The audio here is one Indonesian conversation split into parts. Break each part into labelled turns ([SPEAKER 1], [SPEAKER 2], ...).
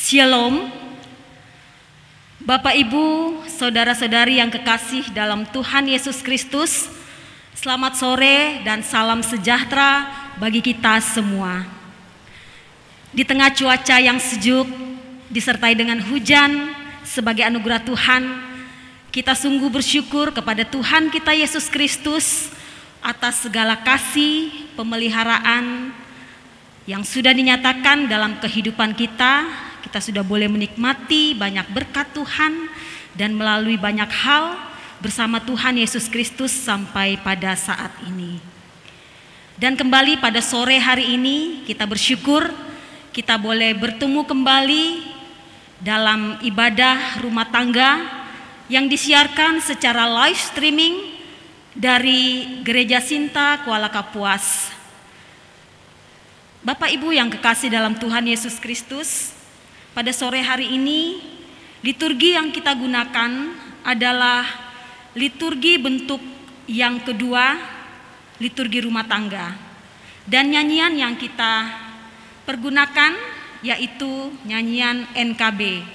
[SPEAKER 1] Shalom, Bapak Ibu, Saudara-saudari yang kekasih dalam Tuhan Yesus Kristus. Selamat sore dan salam sejahtera bagi kita semua. Di tengah cuaca yang sejuk, disertai dengan hujan sebagai anugerah Tuhan, kita sungguh bersyukur kepada Tuhan kita Yesus Kristus atas segala kasih, pemeliharaan yang sudah dinyatakan dalam kehidupan kita. Kita sudah boleh menikmati banyak berkat Tuhan dan melalui banyak hal bersama Tuhan Yesus Kristus sampai pada saat ini. Dan kembali pada sore hari ini kita bersyukur kita boleh bertemu kembali dalam ibadah rumah tangga yang disiarkan secara live streaming dari Gereja Sinta Kuala Kapuas. Bapak Ibu yang kekasih dalam Tuhan Yesus Kristus, pada sore hari ini liturgi yang kita gunakan adalah liturgi bentuk yang kedua, liturgi rumah tangga. Dan nyanyian yang kita pergunakan yaitu nyanyian NKB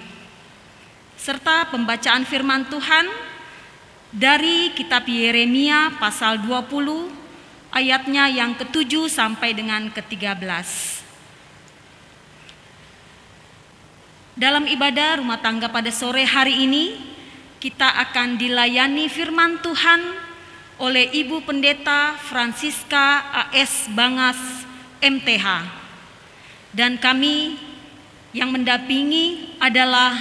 [SPEAKER 1] serta pembacaan firman Tuhan dari kitab Yeremia pasal 20 ayatnya yang ke-7 sampai dengan ke-13. Dalam ibadah rumah tangga pada sore hari ini, kita akan dilayani firman Tuhan oleh Ibu Pendeta Francisca A.S. Bangas MTH. Dan kami yang mendampingi adalah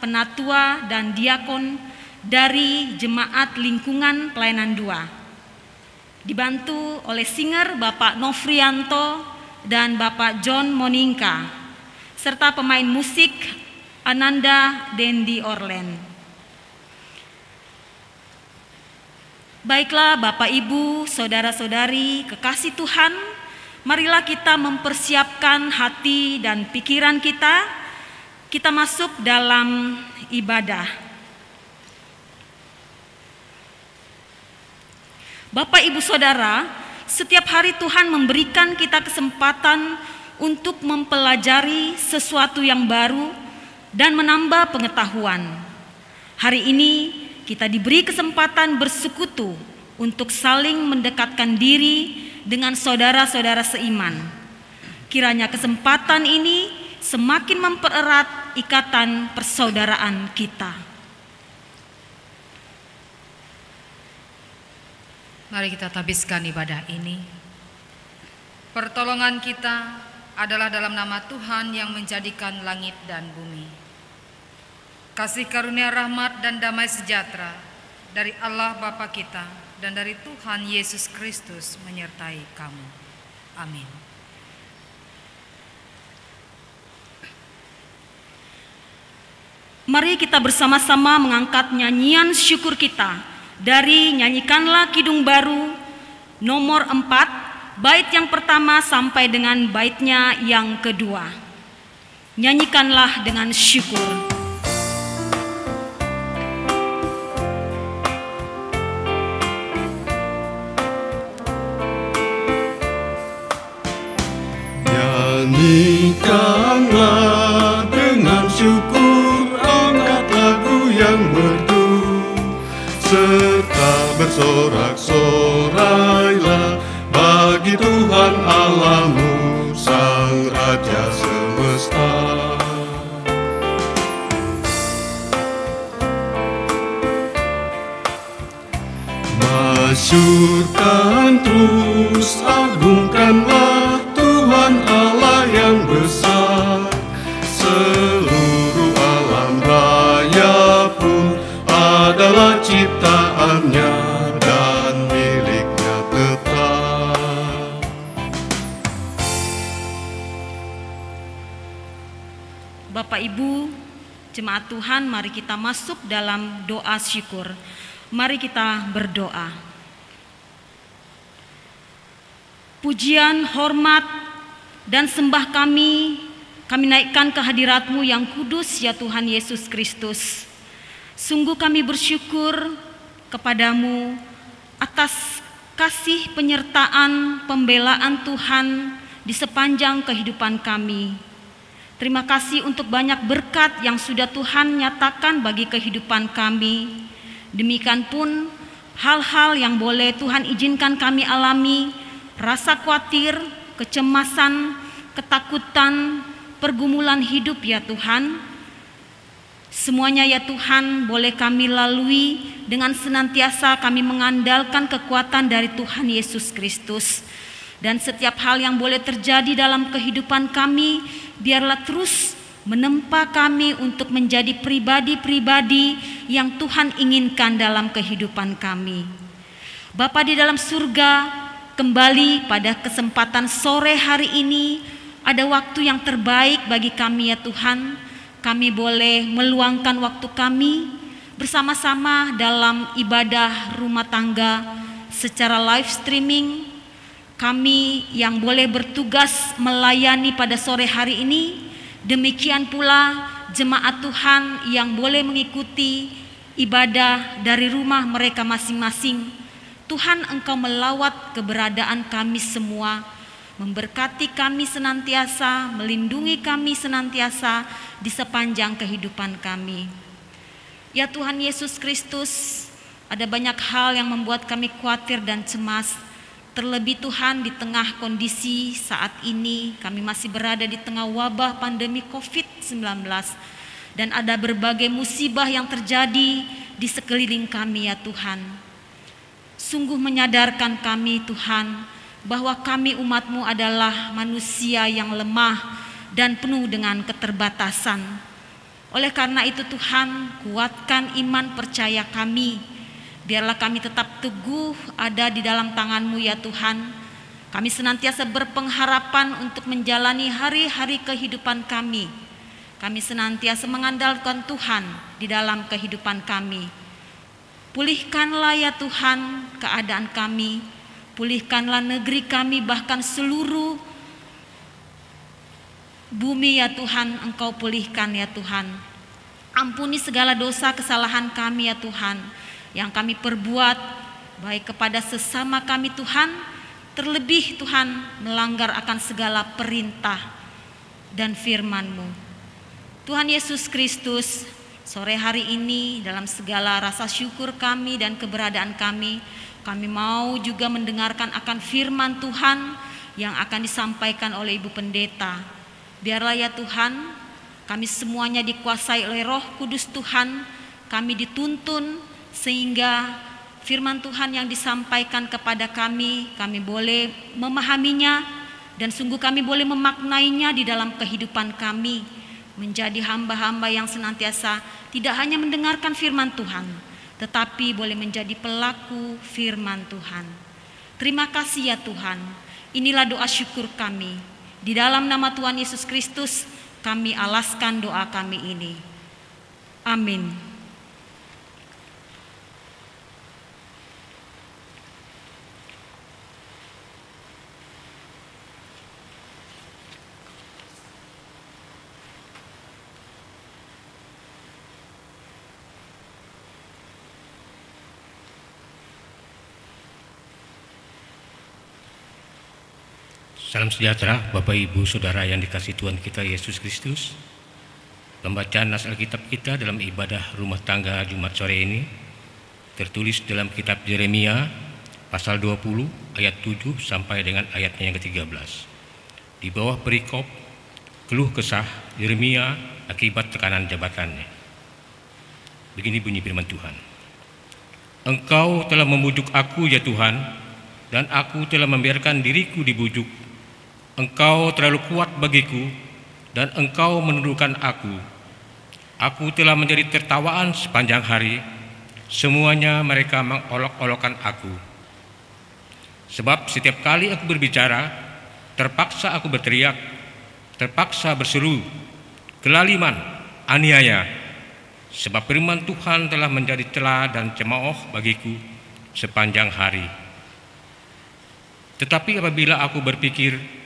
[SPEAKER 1] penatua dan diakon dari Jemaat Lingkungan Pelayanan 2. Dibantu oleh singer Bapak Nofrianto dan Bapak John Moningka, serta pemain musik Ananda Dendi Orlen. Baiklah Bapak Ibu, Saudara-saudari kekasih Tuhan, marilah kita mempersiapkan hati dan pikiran kita masuk dalam ibadah. Bapak Ibu Saudara, setiap hari Tuhan memberikan kita kesempatan untuk mempelajari sesuatu yang baru dan menambah pengetahuan. Hari ini kita diberi kesempatan bersekutu untuk saling mendekatkan diri dengan saudara-saudara seiman. Kiranya kesempatan ini semakin mempererat ikatan persaudaraan kita.
[SPEAKER 2] Mari kita tabiskan ibadah ini. Pertolongan kita adalah dalam nama Tuhan yang menjadikan langit dan bumi. Kasih karunia rahmat dan damai sejahtera dari Allah Bapa kita dan dari Tuhan Yesus Kristus menyertai kamu. Amin.
[SPEAKER 1] Mari kita bersama-sama mengangkat nyanyian syukur kita dari Nyanyikanlah Kidung Baru nomor 4, bait yang pertama sampai dengan baitnya yang kedua. Nyanyikanlah dengan syukur.
[SPEAKER 3] Nyanyikanlah dengan syukur, angkat lagu yang merdu, serta bersorak-sorailah bagi Tuhan Allahmu, Sang Raja semesta. Masyurkan terus, agungkanlah Tuhan Allah yang besar. Seluruh alam raya pun adalah ciptaannya dan miliknya tetap.
[SPEAKER 1] Bapak Ibu, jemaat Tuhan, mari kita masuk dalam doa syukur. Mari kita berdoa. Pujian, hormat, dan sembah kami naikkan ke hadirat-Mu yang kudus ya Tuhan Yesus Kristus. Sungguh kami bersyukur kepadamu atas kasih penyertaan, pembelaan Tuhan di sepanjang kehidupan kami. Terima kasih untuk banyak berkat yang sudah Tuhan nyatakan bagi kehidupan kami. Demikian pun hal-hal yang boleh Tuhan izinkan kami alami, rasa khawatir, kecemasan, ketakutan, pergumulan hidup ya Tuhan. Semuanya ya Tuhan boleh kami lalui dengan senantiasa kami mengandalkan kekuatan dari Tuhan Yesus Kristus. Dan setiap hal yang boleh terjadi dalam kehidupan kami, biarlah terus menempa kami untuk menjadi pribadi-pribadi yang Tuhan inginkan dalam kehidupan kami. Bapa di dalam surga, kembali pada kesempatan sore hari ini, ada waktu yang terbaik bagi kami ya Tuhan. Kami boleh meluangkan waktu kami bersama-sama dalam ibadah rumah tangga secara live streaming. Kami yang boleh bertugas melayani pada sore hari ini, demikian pula jemaat Tuhan yang boleh mengikuti ibadah dari rumah mereka masing-masing. Tuhan, Engkau melawat keberadaan kami semua, memberkati kami senantiasa, melindungi kami senantiasa di sepanjang kehidupan kami. Ya Tuhan Yesus Kristus, ada banyak hal yang membuat kami khawatir dan cemas. Terlebih Tuhan, di tengah kondisi saat ini kami masih berada di tengah wabah pandemi COVID-19 dan ada berbagai musibah yang terjadi di sekeliling kami ya Tuhan. Sungguh menyadarkan kami Tuhan bahwa kami umat-Mu adalah manusia yang lemah dan penuh dengan keterbatasan. Oleh karena itu Tuhan, kuatkan iman percaya kami. Biarlah kami tetap teguh ada di dalam tangan-Mu ya Tuhan. Kami senantiasa berpengharapan untuk menjalani hari-hari kehidupan kami. Kami senantiasa mengandalkan Tuhan di dalam kehidupan kami. Pulihkanlah ya Tuhan keadaan kami. Pulihkanlah negeri kami, bahkan seluruh bumi ya Tuhan, Engkau pulihkan ya Tuhan. Ampuni segala dosa kesalahan kami ya Tuhan, yang kami perbuat baik kepada sesama kami Tuhan, terlebih Tuhan melanggar akan segala perintah dan firman-Mu. Tuhan Yesus Kristus, sore hari ini dalam segala rasa syukur kami dan keberadaan kami mau juga mendengarkan akan firman Tuhan yang akan disampaikan oleh Ibu Pendeta. Biarlah ya Tuhan, kami semuanya dikuasai oleh Roh Kudus Tuhan, kami dituntun sehingga firman Tuhan yang disampaikan kepada kami boleh memahaminya dan sungguh kami boleh memaknainya di dalam kehidupan kami, menjadi hamba-hamba yang senantiasa tidak hanya mendengarkan firman Tuhan, tetapi boleh menjadi pelaku firman Tuhan. Terima kasih ya Tuhan, inilah doa syukur kami. Di dalam nama Tuhan Yesus Kristus kami alaskan doa kami ini. Amin.
[SPEAKER 4] Salam sejahtera Bapak Ibu Saudara yang dikasihi Tuhan kita Yesus Kristus. Pembacaan nas Alkitab kita dalam ibadah rumah tangga Jumat sore ini tertulis dalam kitab Yeremia pasal 20 ayat 7 sampai dengan ayatnya yang ke-13. Di bawah perikop keluh kesah Yeremia akibat tekanan jabatannya. Begini bunyi firman Tuhan. Engkau telah membujuk aku ya Tuhan, dan aku telah membiarkan diriku dibujuk. Engkau terlalu kuat bagiku, dan Engkau menundukkan aku. Aku telah menjadi tertawaan sepanjang hari. Semuanya mereka mengolok-olokkan aku. Sebab setiap kali aku berbicara, terpaksa aku berteriak, terpaksa berseru, kelaliman, aniaya. Sebab firman Tuhan telah menjadi celah dan cemooh bagiku sepanjang hari. Tetapi apabila aku berpikir,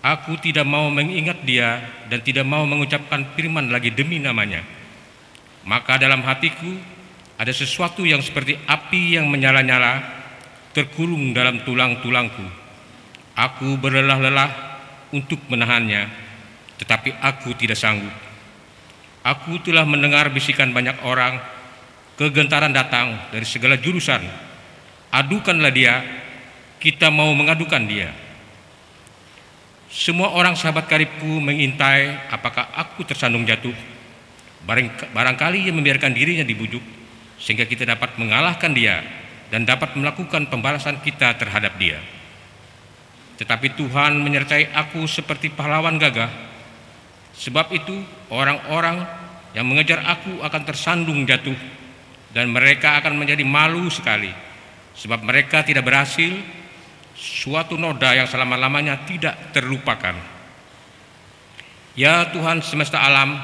[SPEAKER 4] aku tidak mau mengingat Dia dan tidak mau mengucapkan firman lagi demi namanya, maka dalam hatiku ada sesuatu yang seperti api yang menyala-nyala terkurung dalam tulang-tulangku. Aku berlelah-lelah untuk menahannya, tetapi aku tidak sanggup. Aku telah mendengar bisikan banyak orang, kegentaran datang dari segala jurusan. Adukanlah dia, kita mau mengadukan dia. Semua orang sahabat karibku mengintai apakah aku tersandung jatuh. Barangkali ia membiarkan dirinya dibujuk, sehingga kita dapat mengalahkan dia dan dapat melakukan pembalasan kita terhadap dia. Tetapi Tuhan menyertai aku seperti pahlawan gagah. Sebab itu orang-orang yang mengejar aku akan tersandung jatuh, dan mereka akan menjadi malu sekali, sebab mereka tidak berhasil. Suatu noda yang selama-lamanya tidak terlupakan. Ya Tuhan semesta alam,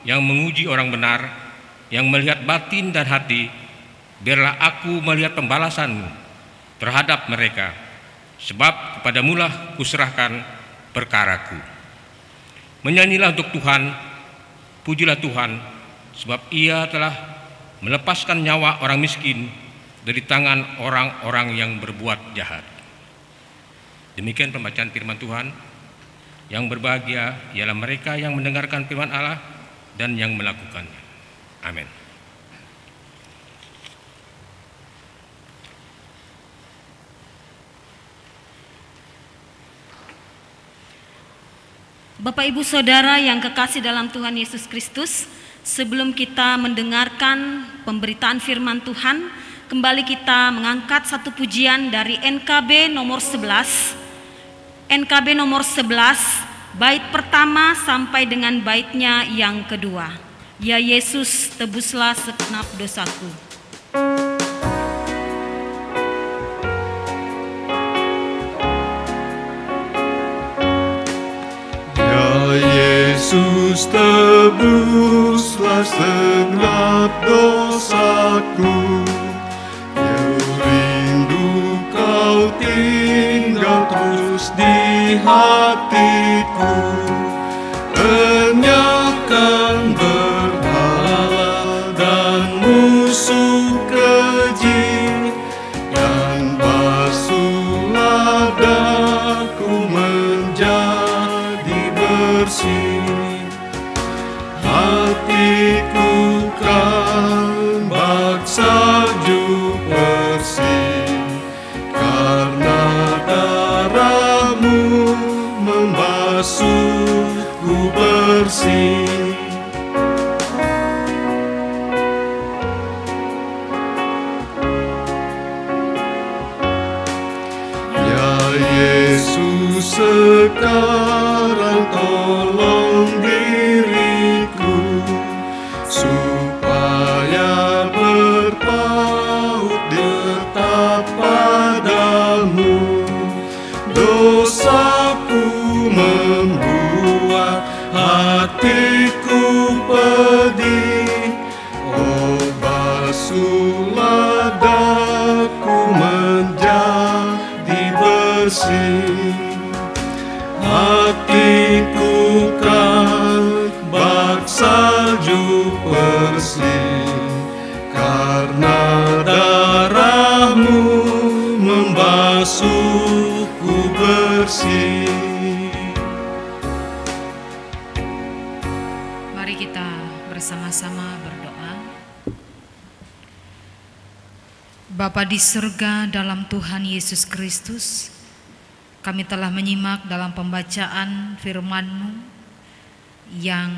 [SPEAKER 4] yang menguji orang benar, yang melihat batin dan hati, biarlah aku melihat pembalasan-Mu terhadap mereka, sebab kepadamulah kuserahkan perkaraku. Menyanyilah untuk Tuhan, pujilah Tuhan, sebab Ia telah melepaskan nyawa orang miskin dari tangan orang-orang yang berbuat jahat. Demikian pembacaan firman Tuhan. Yang berbahagia ialah mereka yang mendengarkan firman Allah dan yang melakukannya. Amin.
[SPEAKER 1] Bapak Ibu Saudara yang kekasih dalam Tuhan Yesus Kristus, sebelum kita mendengarkan pemberitaan firman Tuhan, kembali kita mengangkat satu pujian dari NKB nomor 11. NKB nomor 11, bait pertama sampai dengan baitnya yang kedua. Ya Yesus, tebuslah segenap dosaku.
[SPEAKER 3] Yesus, tebuslah segenap dosaku. Yang rindu Kau tinggal terus di hatiku. Enyahkan berhala dan musuh keji, dan basuhlah daku menjadi bersih. Hatiku kan bak salju bersih, karena darah-Mu membasuhku bersih. Ya Yesus, sekarang tolong diriku, supaya berpaut tetap padamu. Dosaku membuat hatiku pedih, oh basuhlah daku menjadi bersih. Hatiku kan bak salju bersih, karena darah-Mu membasuhku bersih.
[SPEAKER 2] Mari kita bersama-sama berdoa. Bapa di surga, dalam Tuhan Yesus Kristus, kami telah menyimak dalam pembacaan firman-Mu yang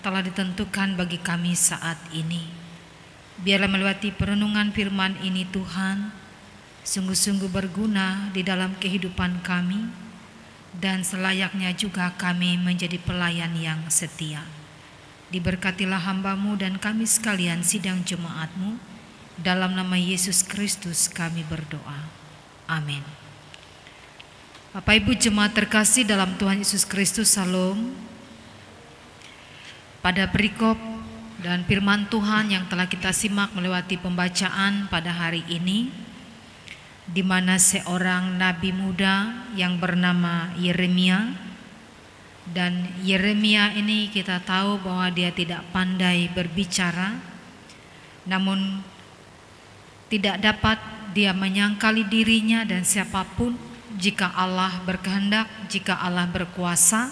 [SPEAKER 2] telah ditentukan bagi kami saat ini. Biarlah melewati perenungan firman ini Tuhan, sungguh-sungguh berguna di dalam kehidupan kami, dan selayaknya juga kami menjadi pelayan yang setia. Diberkatilah hamba-Mu dan kami sekalian sidang jemaat-Mu. Dalam nama Yesus Kristus kami berdoa. Amin. Bapak Ibu jemaat terkasih dalam Tuhan Yesus Kristus, Salam. Pada perikop dan firman Tuhan yang telah kita simak melewati pembacaan pada hari ini, di mana seorang nabi muda yang bernama Yeremia, dan Yeremia ini kita tahu bahwa dia tidak pandai berbicara, namun tidak dapat dia menyangkali dirinya dan siapapun. Jika Allah berkehendak, jika Allah berkuasa,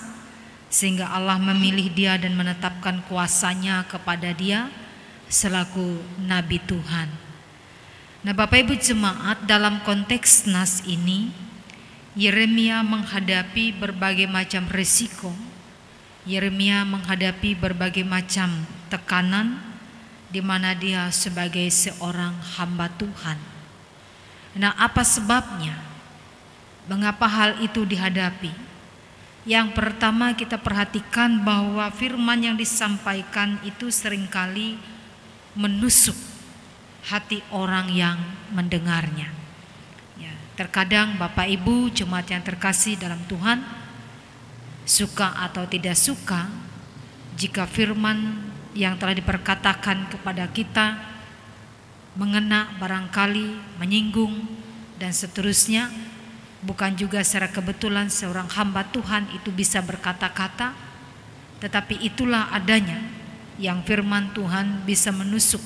[SPEAKER 2] sehingga Allah memilih dia dan menetapkan kuasanya kepada dia selaku Nabi Tuhan. Nah, Bapak Ibu jemaat, dalam konteks nas ini Yeremia menghadapi berbagai macam risiko. Yeremia menghadapi berbagai macam tekanan di mana dia sebagai seorang hamba Tuhan. Nah, apa sebabnya? Mengapa hal itu dihadapi? Yang pertama, kita perhatikan bahwa firman yang disampaikan itu seringkali menusuk hati orang yang mendengarnya. Ya, terkadang Bapak Ibu jemaat yang terkasih dalam Tuhan, suka atau tidak suka, jika firman yang telah diperkatakan kepada kita mengena, barangkali menyinggung dan seterusnya, bukan juga secara kebetulan seorang hamba Tuhan itu bisa berkata-kata, tetapi itulah adanya yang firman Tuhan bisa menusuk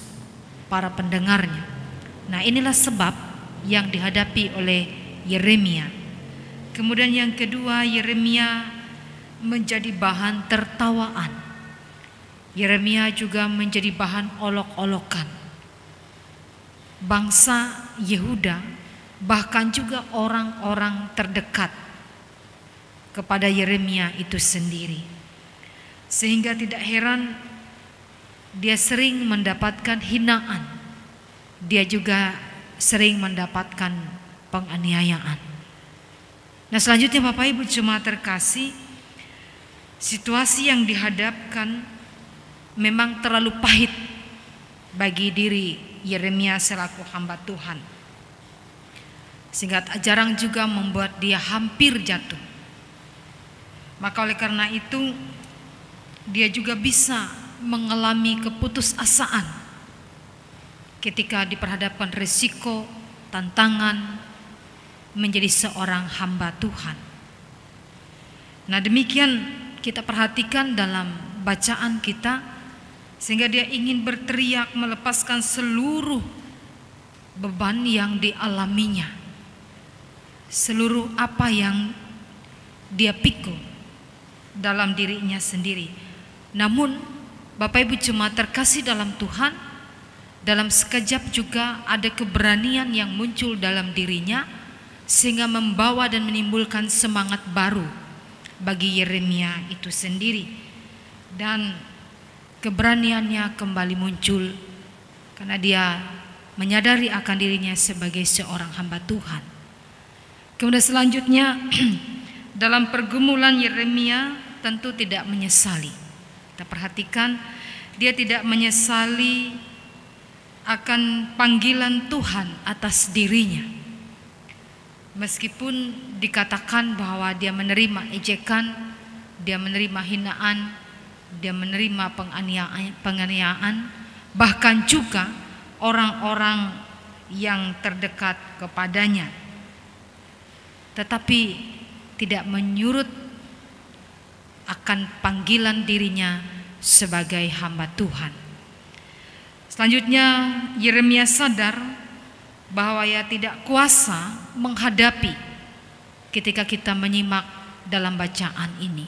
[SPEAKER 2] para pendengarnya. Nah, inilah sebab yang dihadapi oleh Yeremia. Kemudian yang kedua, Yeremia menjadi bahan tertawaan. Yeremia juga menjadi bahan olok-olokan. Bangsa Yehuda, bahkan juga orang-orang terdekat kepada Yeremia itu sendiri. Sehingga tidak heran dia sering mendapatkan hinaan. Dia juga sering mendapatkan penganiayaan. Nah, selanjutnya Bapak Ibu jemaat terkasih, situasi yang dihadapkan memang terlalu pahit bagi diri Yeremia selaku hamba Tuhan, sehingga jarang juga membuat dia hampir jatuh. Maka oleh karena itu dia juga bisa mengalami keputusasaan ketika diperhadapkan risiko, tantangan menjadi seorang hamba Tuhan. Nah, demikian kita perhatikan dalam bacaan kita, sehingga dia ingin berteriak melepaskan seluruh beban yang dialaminya, seluruh apa yang dia pikul dalam dirinya sendiri. Namun Bapak Ibu jemaat terkasih dalam Tuhan, dalam sekejap juga ada keberanian yang muncul dalam dirinya, sehingga membawa dan menimbulkan semangat baru bagi Yeremia itu sendiri. Dan keberaniannya kembali muncul karena dia menyadari akan dirinya sebagai seorang hamba Tuhan. Kemudian selanjutnya dalam pergumulan Yeremia tentu tidak menyesali. Kita perhatikan, dia tidak menyesali akan panggilan Tuhan atas dirinya. Meskipun dikatakan bahwa dia menerima ejekan, dia menerima hinaan, dia menerima penganiayaan, bahkan juga orang-orang yang terdekat kepadanya, tetapi tidak menyurut akan panggilan dirinya sebagai hamba Tuhan. Selanjutnya Yeremia sadar bahwa ia tidak kuasa menghadapi ketika kita menyimak dalam bacaan ini.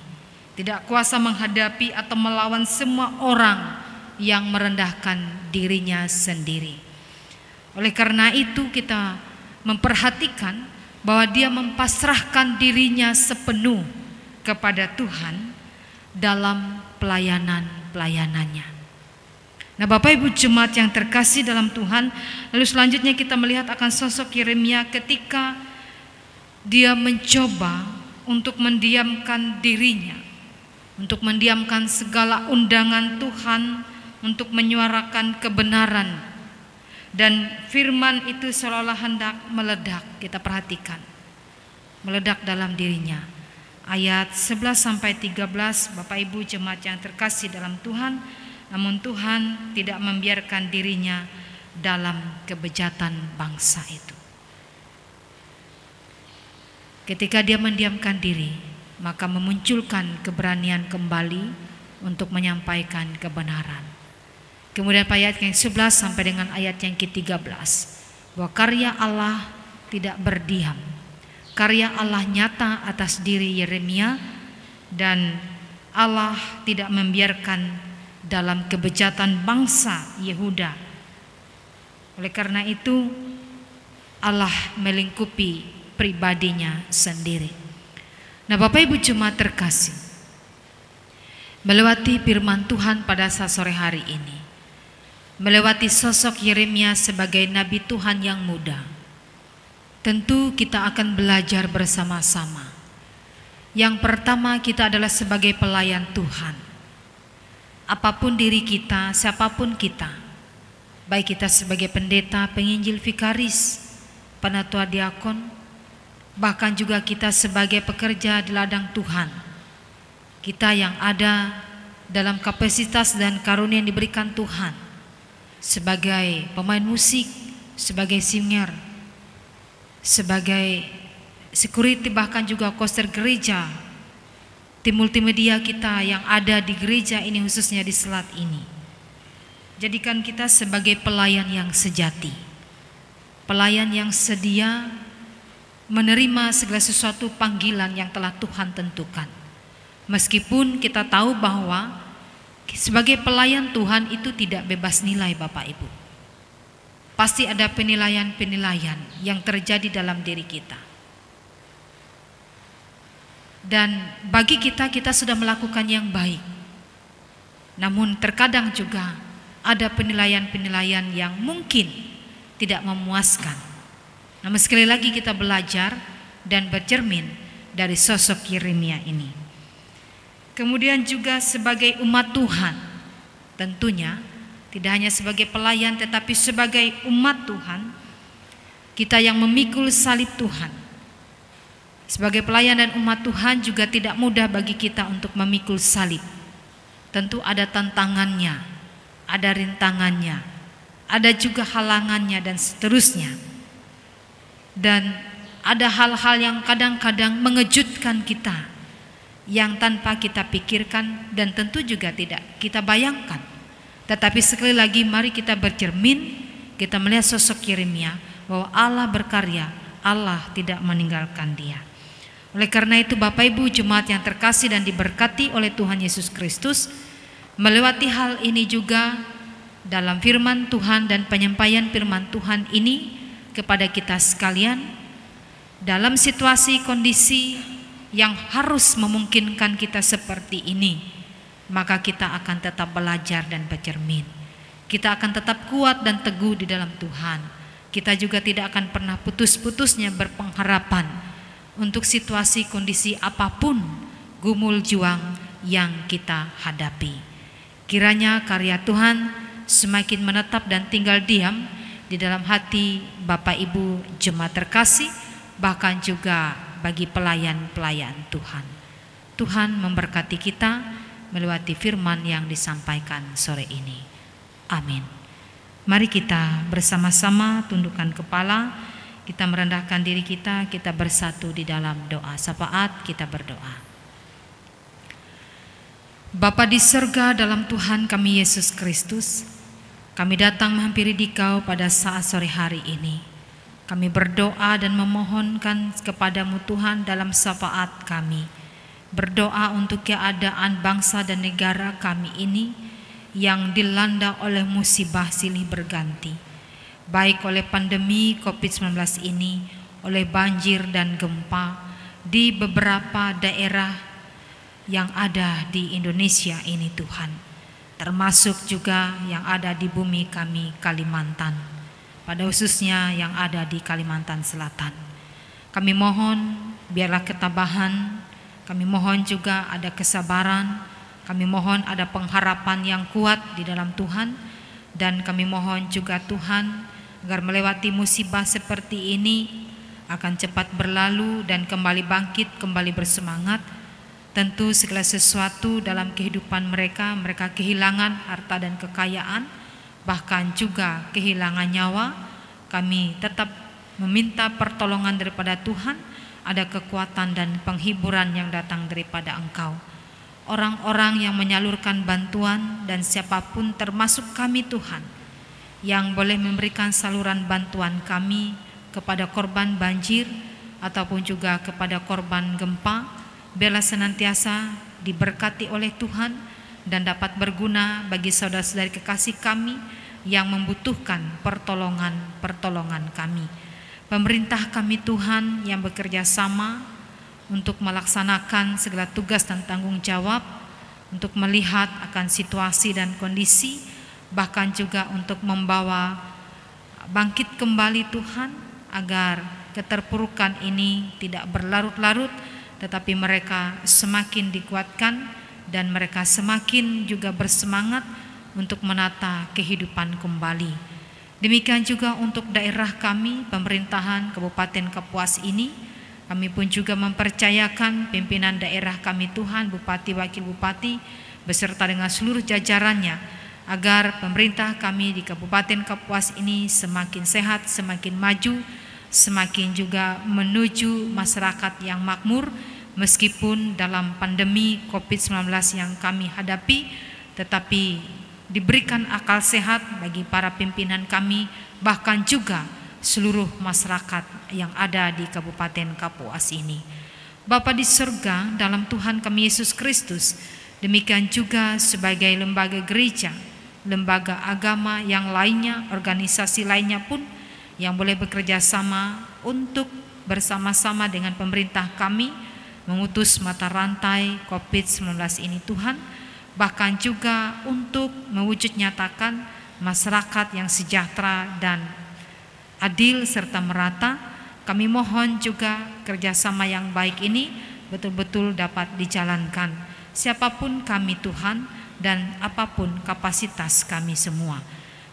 [SPEAKER 2] Tidak kuasa menghadapi atau melawan semua orang yang merendahkan dirinya sendiri. Oleh karena itu kita memperhatikan bahwa dia mempasrahkan dirinya sepenuh kepada Tuhan dalam pelayanannya. Nah, Bapak Ibu jemaat yang terkasih dalam Tuhan, lalu selanjutnya kita melihat akan sosok Yeremia ketika dia mencoba untuk mendiamkan dirinya, untuk mendiamkan segala undangan Tuhan untuk menyuarakan kebenaran, dan firman itu seolah-olah hendak meledak. Kita perhatikan, meledak dalam dirinya. Ayat 11-13, Bapak Ibu jemaat yang terkasih dalam Tuhan, namun Tuhan tidak membiarkan dirinya dalam kebejatan bangsa itu. Ketika dia mendiamkan diri, maka memunculkan keberanian kembali untuk menyampaikan kebenaran. Kemudian ayat yang 11 sampai dengan ayat yang ke-13, bahwa karya Allah tidak berdiam. Karya Allah nyata atas diri Yeremia, dan Allah tidak membiarkan dalam kebejatan bangsa Yehuda. Oleh karena itu Allah melingkupi pribadinya sendiri. Nah, Bapak Ibu jemaat terkasih, melewati firman Tuhan pada saat sore hari ini, melewati sosok Yeremia sebagai nabi Tuhan yang muda, tentu kita akan belajar bersama-sama. Yang pertama, kita adalah sebagai pelayan Tuhan. Apapun diri kita, siapapun kita, baik kita sebagai pendeta, penginjil, vikaris, penatua diakon, bahkan juga kita sebagai pekerja di ladang Tuhan, kita yang ada dalam kapasitas dan karunia yang diberikan Tuhan, sebagai pemain musik, sebagai singer, sebagai security, bahkan juga koster gereja, tim multimedia kita yang ada di gereja ini, khususnya di Selat ini. Jadikan kita sebagai pelayan yang sejati, pelayan yang sedia menerima segala sesuatu panggilan yang telah Tuhan tentukan. Meskipun kita tahu bahwa sebagai pelayan Tuhan itu tidak bebas nilai, Bapak Ibu. Pasti ada penilaian-penilaian yang terjadi dalam diri kita. Dan bagi kita, kita sudah melakukan yang baik. Namun terkadang juga ada penilaian-penilaian yang mungkin tidak memuaskan. Namun sekali lagi kita belajar dan bercermin dari sosok Yeremia ini. Kemudian juga sebagai umat Tuhan, tentunya tidak hanya sebagai pelayan tetapi sebagai umat Tuhan, kita yang memikul salib Tuhan. Sebagai pelayan dan umat Tuhan juga tidak mudah bagi kita untuk memikul salib. Tentu ada tantangannya, ada rintangannya, ada juga halangannya dan seterusnya. Dan ada hal-hal yang kadang-kadang mengejutkan kita, yang tanpa kita pikirkan dan tentu juga tidak kita bayangkan. Tetapi sekali lagi mari kita bercermin, kita melihat sosok Yeremia bahwa Allah berkarya, Allah tidak meninggalkan dia. Oleh karena itu Bapak Ibu jemaat yang terkasih dan diberkati oleh Tuhan Yesus Kristus, melewati hal ini juga dalam firman Tuhan dan penyampaian firman Tuhan ini kepada kita sekalian, dalam situasi kondisi yang harus memungkinkan kita seperti ini, maka kita akan tetap belajar dan bercermin. Kita akan tetap kuat dan teguh di dalam Tuhan. Kita juga tidak akan pernah putus-putusnya berpengharapan untuk situasi kondisi apapun gumul juang yang kita hadapi. Kiranya karya Tuhan semakin menetap dan tinggal diam di dalam hati Bapak Ibu jemaat terkasih, bahkan juga bagi pelayan-pelayan Tuhan. Tuhan memberkati kita melewati firman yang disampaikan sore ini. Amin. Mari kita bersama-sama tundukkan kepala, kita merendahkan diri kita bersatu di dalam doa syafaat, kita berdoa. Bapa di surga, dalam Tuhan kami Yesus Kristus, kami datang menghampiri Dikau pada saat sore hari ini. Kami berdoa dan memohonkan kepadamu Tuhan dalam syafaat kami. Berdoa untuk keadaan bangsa dan negara kami ini yang dilanda oleh musibah silih berganti. Baik oleh pandemi COVID-19 ini, oleh banjir dan gempa di beberapa daerah yang ada di Indonesia ini Tuhan. Termasuk juga yang ada di bumi kami Kalimantan, pada khususnya yang ada di Kalimantan Selatan. Kami mohon biarlah ketabahan, kami mohon juga ada kesabaran, kami mohon ada pengharapan yang kuat di dalam Tuhan, dan kami mohon juga Tuhan agar melewati musibah seperti ini akan cepat berlalu dan kembali bangkit, kembali bersemangat. Tentu segala sesuatu dalam kehidupan mereka kehilangan harta dan kekayaan, bahkan juga kehilangan nyawa. Kami tetap meminta pertolongan daripada Tuhan, ada kekuatan dan penghiburan yang datang daripada Engkau. Orang-orang yang menyalurkan bantuan dan siapapun termasuk kami Tuhan, yang boleh memberikan saluran bantuan kami kepada korban banjir ataupun juga kepada korban gempa, biarlah senantiasa diberkati oleh Tuhan dan dapat berguna bagi saudara-saudari kekasih kami yang membutuhkan pertolongan kami. Pemerintah kami Tuhan yang bekerja sama untuk melaksanakan segala tugas dan tanggung jawab, untuk melihat akan situasi dan kondisi, bahkan juga untuk membawa bangkit kembali Tuhan, agar keterpurukan ini tidak berlarut-larut, tetapi mereka semakin dikuatkan dan mereka semakin juga bersemangat untuk menata kehidupan kembali. Demikian juga untuk daerah kami, pemerintahan Kabupaten Kapuas ini, kami pun juga mempercayakan pimpinan daerah kami Tuhan, Bupati, Wakil Bupati, beserta dengan seluruh jajarannya, agar pemerintah kami di Kabupaten Kapuas ini semakin sehat, semakin maju, semakin juga menuju masyarakat yang makmur, meskipun dalam pandemi COVID-19 yang kami hadapi, tetapi diberikan akal sehat bagi para pimpinan kami, bahkan juga seluruh masyarakat yang ada di Kabupaten Kapuas ini. Bapa di surga, dalam Tuhan kami Yesus Kristus, demikian juga sebagai lembaga gereja, lembaga agama yang lainnya, organisasi lainnya pun yang boleh bekerja sama untuk bersama-sama dengan pemerintah kami memutus mata rantai COVID-19 ini Tuhan, bahkan juga untuk mewujud nyatakan masyarakat yang sejahtera dan adil serta merata. Kami mohon juga kerjasama yang baik ini betul-betul dapat dijalankan, siapapun kami Tuhan dan apapun kapasitas kami semua.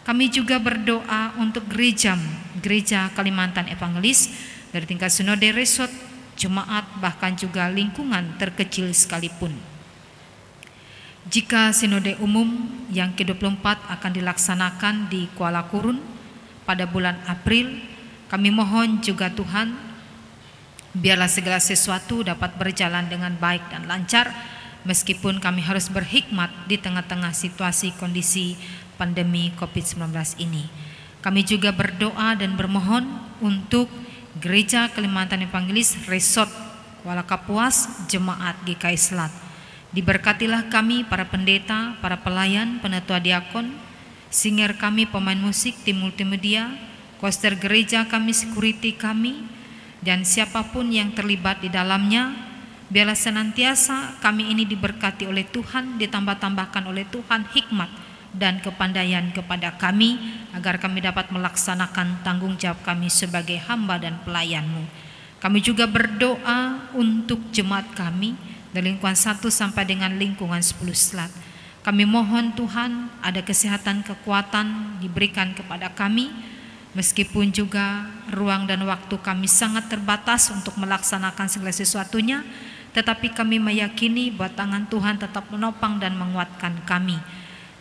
[SPEAKER 2] Kami juga berdoa untuk gereja Kalimantan Evangelis dari tingkat sinode resort, jemaat, bahkan juga lingkungan terkecil sekalipun. Jika sinode umum yang ke-24 akan dilaksanakan di Kuala Kurun pada bulan April, kami mohon juga Tuhan, biarlah segala sesuatu dapat berjalan dengan baik dan lancar, meskipun kami harus berhikmat di tengah-tengah situasi kondisi pandemi COVID-19 ini. Kami juga berdoa dan bermohon untuk Gereja Kalimantan Evangelis Resort Kuala Kapuas, Jemaat GKI Selat. Diberkatilah kami para pendeta, para pelayan, penatua diakon, singer kami, pemain musik, tim multimedia, koster gereja kami, security kami, dan siapapun yang terlibat di dalamnya. Biarlah senantiasa kami ini diberkati oleh Tuhan, ditambah-tambahkan oleh Tuhan hikmat dan kepandaian kepada kami, agar kami dapat melaksanakan tanggung jawab kami sebagai hamba dan pelayan-Mu. Kami juga berdoa untuk jemaat kami dari lingkungan 1 sampai dengan lingkungan 10 Selat. Kami mohon Tuhan ada kesehatan, kekuatan diberikan kepada kami, meskipun juga ruang dan waktu kami sangat terbatas untuk melaksanakan segala sesuatunya, tetapi kami meyakini bahwa tangan Tuhan tetap menopang dan menguatkan kami.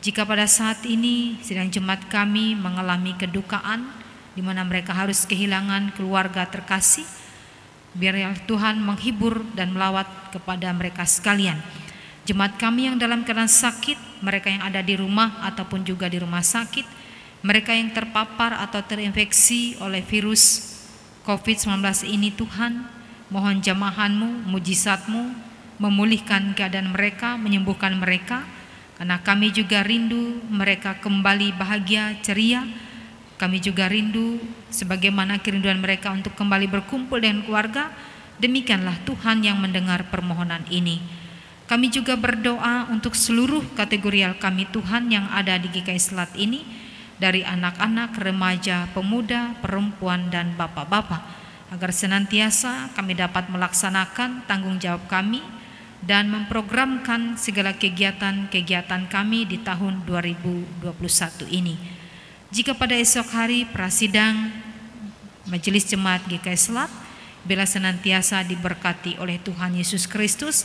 [SPEAKER 2] Jika pada saat ini sedang jemaat kami mengalami kedukaan, di mana mereka harus kehilangan keluarga terkasih, biarlah Tuhan menghibur dan melawat kepada mereka sekalian. Jemaat kami yang dalam keadaan sakit, mereka yang ada di rumah ataupun juga di rumah sakit, mereka yang terpapar atau terinfeksi oleh virus COVID-19 ini Tuhan, mohon jamahan-Mu, mujizat-Mu, memulihkan keadaan mereka, menyembuhkan mereka. Karena kami juga rindu mereka kembali bahagia, ceria. Kami juga rindu sebagaimana kerinduan mereka untuk kembali berkumpul dengan keluarga. Demikianlah Tuhan yang mendengar permohonan ini. Kami juga berdoa untuk seluruh kategorial kami Tuhan yang ada di GKI Selat ini, dari anak-anak, remaja, pemuda, perempuan, dan bapak-bapak, agar senantiasa kami dapat melaksanakan tanggung jawab kami dan memprogramkan segala kegiatan-kegiatan kami di tahun 2021 ini. Jika pada esok hari prasidang Majelis Jemaat GKI Selat, bila senantiasa diberkati oleh Tuhan Yesus Kristus,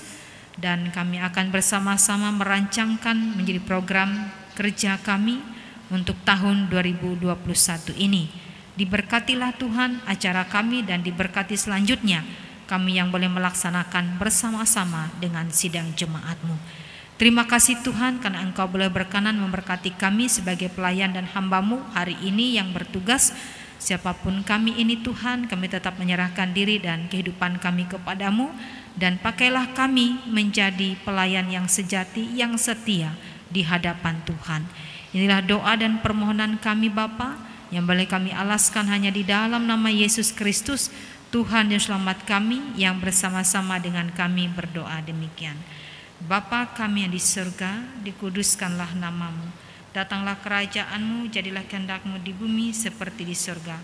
[SPEAKER 2] dan kami akan bersama-sama merancangkan menjadi program kerja kami untuk tahun 2021 ini. Diberkatilah Tuhan acara kami dan diberkati selanjutnya kami yang boleh melaksanakan bersama-sama dengan sidang jemaat-Mu. Terima kasih Tuhan karena Engkau boleh berkenan memberkati kami sebagai pelayan dan hamba-Mu hari ini yang bertugas. Siapapun kami ini Tuhan, kami tetap menyerahkan diri dan kehidupan kami kepada-Mu, dan pakailah kami menjadi pelayan yang sejati, yang setia di hadapan Tuhan. Inilah doa dan permohonan kami Bapa, yang boleh kami alaskan hanya di dalam nama Yesus Kristus, Tuhan dan Selamat kami, yang bersama-sama dengan kami berdoa demikian. Bapa kami yang di surga, dikuduskanlah namamu. Datanglah kerajaan-Mu, jadilah kehendak-Mu di bumi seperti di surga.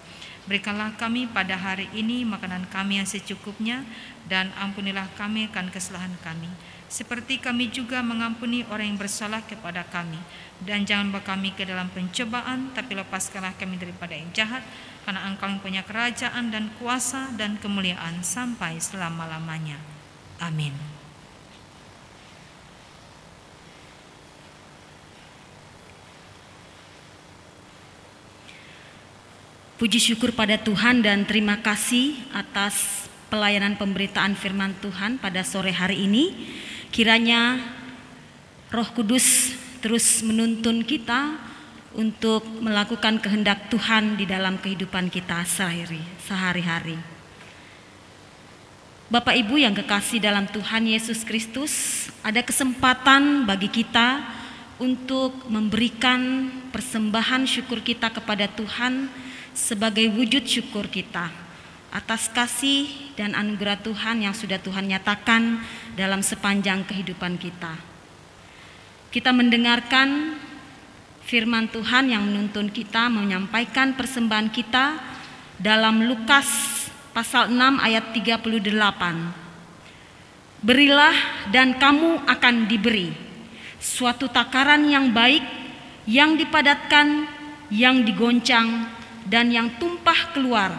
[SPEAKER 2] Berikanlah kami pada hari ini makanan kami yang secukupnya, dan ampunilah kami akan kesalahan kami, seperti kami juga mengampuni orang yang bersalah kepada kami. Dan jangan bawa kami ke dalam pencobaan, tapi lepaskanlah kami daripada yang jahat, karena Engkau yang punya kerajaan dan kuasa dan kemuliaan sampai selama-lamanya. Amin.
[SPEAKER 1] Puji syukur pada Tuhan dan terima kasih atas pelayanan pemberitaan firman Tuhan pada sore hari ini. Kiranya Roh Kudus terus menuntun kita untuk melakukan kehendak Tuhan di dalam kehidupan kita sehari-hari. Bapak Ibu yang kekasih dalam Tuhan Yesus Kristus, ada kesempatan bagi kita untuk memberikan persembahan syukur kita kepada Tuhan sebagai wujud syukur kita atas kasih dan anugerah Tuhan yang sudah Tuhan nyatakan dalam sepanjang kehidupan kita. Kita mendengarkan firman Tuhan yang menuntun kita menyampaikan persembahan kita dalam Lukas pasal 6 ayat 38. Berilah dan kamu akan diberi, suatu takaran yang baik, yang dipadatkan, yang digoncang, dan yang tumpah keluar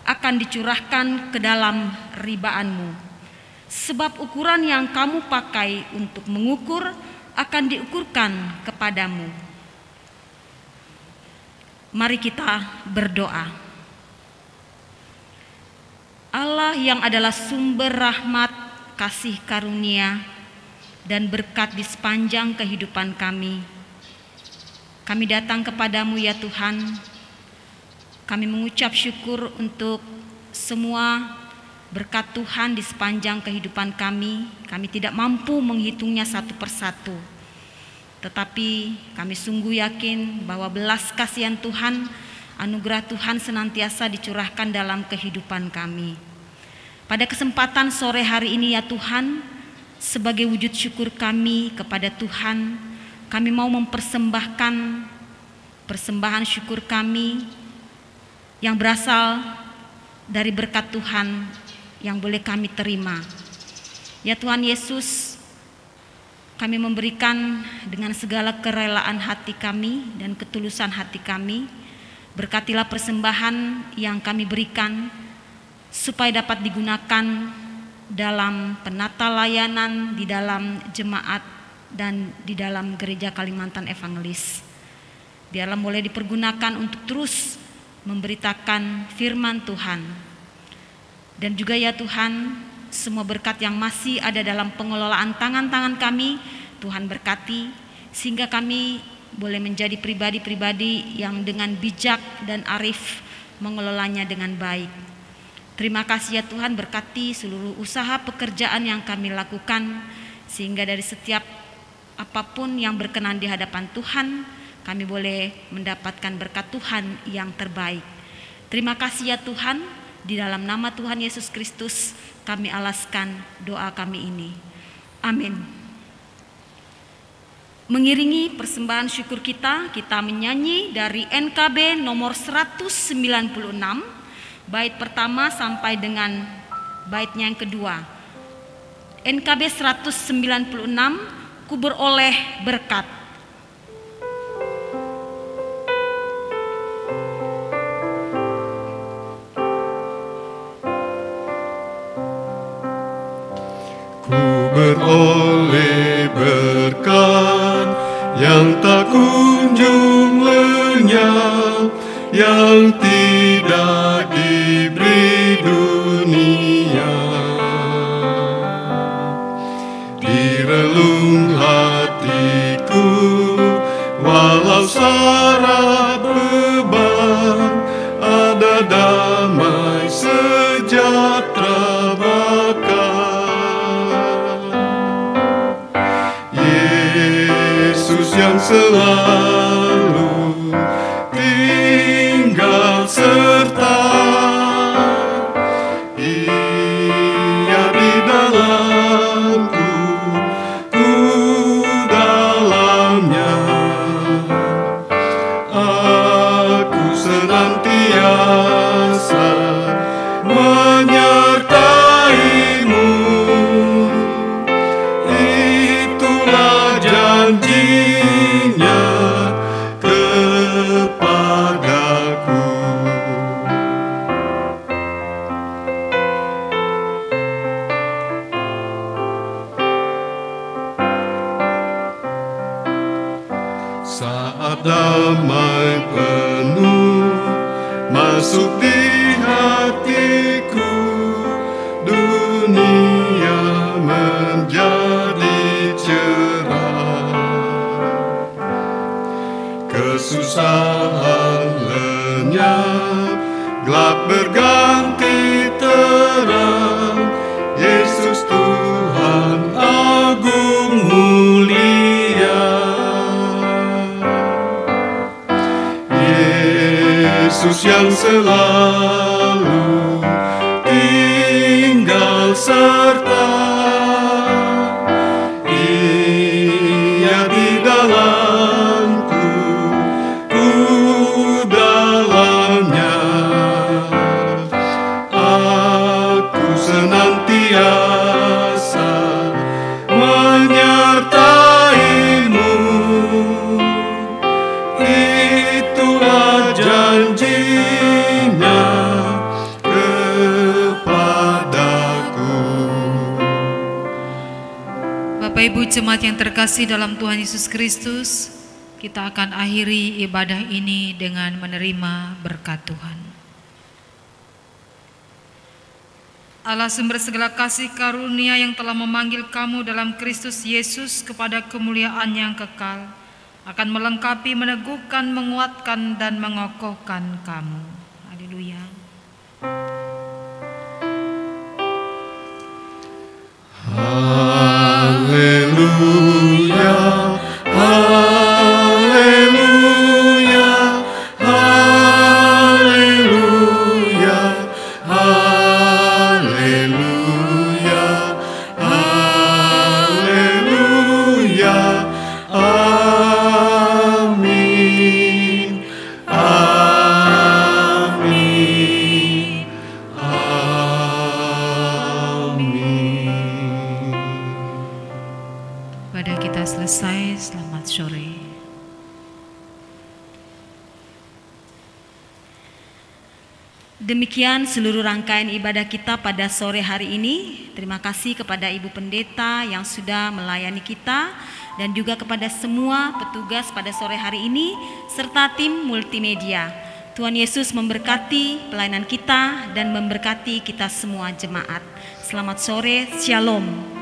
[SPEAKER 1] akan dicurahkan ke dalam ribaanmu. Sebab ukuran yang kamu pakai untuk mengukur akan diukurkan kepadamu. Mari kita berdoa. Allah yang adalah sumber rahmat, kasih karunia, dan berkat di sepanjang kehidupan kami datang kepadamu ya Tuhan. Kami mengucap syukur untuk semua berkat Tuhan di sepanjang kehidupan kami. Kami tidak mampu menghitungnya satu persatu. Tetapi kami sungguh yakin bahwa belas kasihan Tuhan, anugerah Tuhan senantiasa dicurahkan dalam kehidupan kami. Pada kesempatan sore hari ini ya Tuhan, sebagai wujud syukur kami kepada Tuhan, kami mau mempersembahkan persembahan syukur kami yang berasal dari berkat Tuhan yang boleh kami terima. Ya Tuhan Yesus, kami memberikan dengan segala kerelaan hati kami dan ketulusan hati kami. Berkatilah persembahan yang kami berikan supaya dapat digunakan dalam penata layanan, di dalam jemaat, dan di dalam gereja Kalimantan Evangelis. Biarlah boleh dipergunakan untuk terus memberitakan firman Tuhan. Dan juga ya Tuhan, semua berkat yang masih ada dalam pengelolaan tangan-tangan kami, Tuhan berkati, sehingga kami boleh menjadi pribadi-pribadi yang dengan bijak dan arif mengelolanya dengan baik. Terima kasih ya Tuhan, berkati seluruh usaha pekerjaan yang kami lakukan, sehingga dari setiap apapun yang berkenan di hadapan Tuhan, kami boleh mendapatkan berkat Tuhan yang terbaik. Terima kasih ya Tuhan, di dalam nama Tuhan Yesus Kristus kami alaskan doa kami ini. Amin. Mengiringi persembahan syukur kita menyanyi dari NKB nomor 196, bait pertama sampai dengan baitnya yang kedua. NKB 196, ku beroleh berkat.
[SPEAKER 3] Beroleh berkat yang tak kunjung lenyap, yang tidak diberi dunia. Di relung hatiku, walau syarat beban, ada damai sejahtera bakal. yang selalu tinggal serta Ia di dalamku, ku dalamnya. Aku senantiasa menyertai-Mu, itulah janjinya kepadaku. Saat damai penuh masuk di hatiku, dunia menjadi cerah. Kesusahan lenyap, gelap berganti terang. Yesus Tuhan agung mulia. Yesus yang selalu tinggal serta Ia di dalamku, ku dalamnya. Aku senantiasa menyertai-Mu, itulah janjinya kepadaku.
[SPEAKER 2] Bapak Ibu jemaat yang terkasih dalam Tuhan Yesus Kristus, kita akan akhiri ibadah ini dengan menerima berkat Tuhan. Allah sumber segala kasih karunia yang telah memanggil kamu dalam Kristus Yesus kepada kemuliaan yang kekal, akan melengkapi, meneguhkan, menguatkan, dan mengokohkan kamu. Haleluya.
[SPEAKER 3] Haleluya, haleluya, haleluya, haleluya, haleluya, amin, amin, amin.
[SPEAKER 2] Ibadah kita selesai, selamat sore.
[SPEAKER 1] Demikian seluruh rangkaian ibadah kita pada sore hari ini. Terima kasih kepada Ibu Pendeta yang sudah melayani kita, dan juga kepada semua petugas pada sore hari ini serta tim multimedia. Tuhan Yesus memberkati pelayanan kita dan memberkati kita semua jemaat. Selamat sore, Shalom.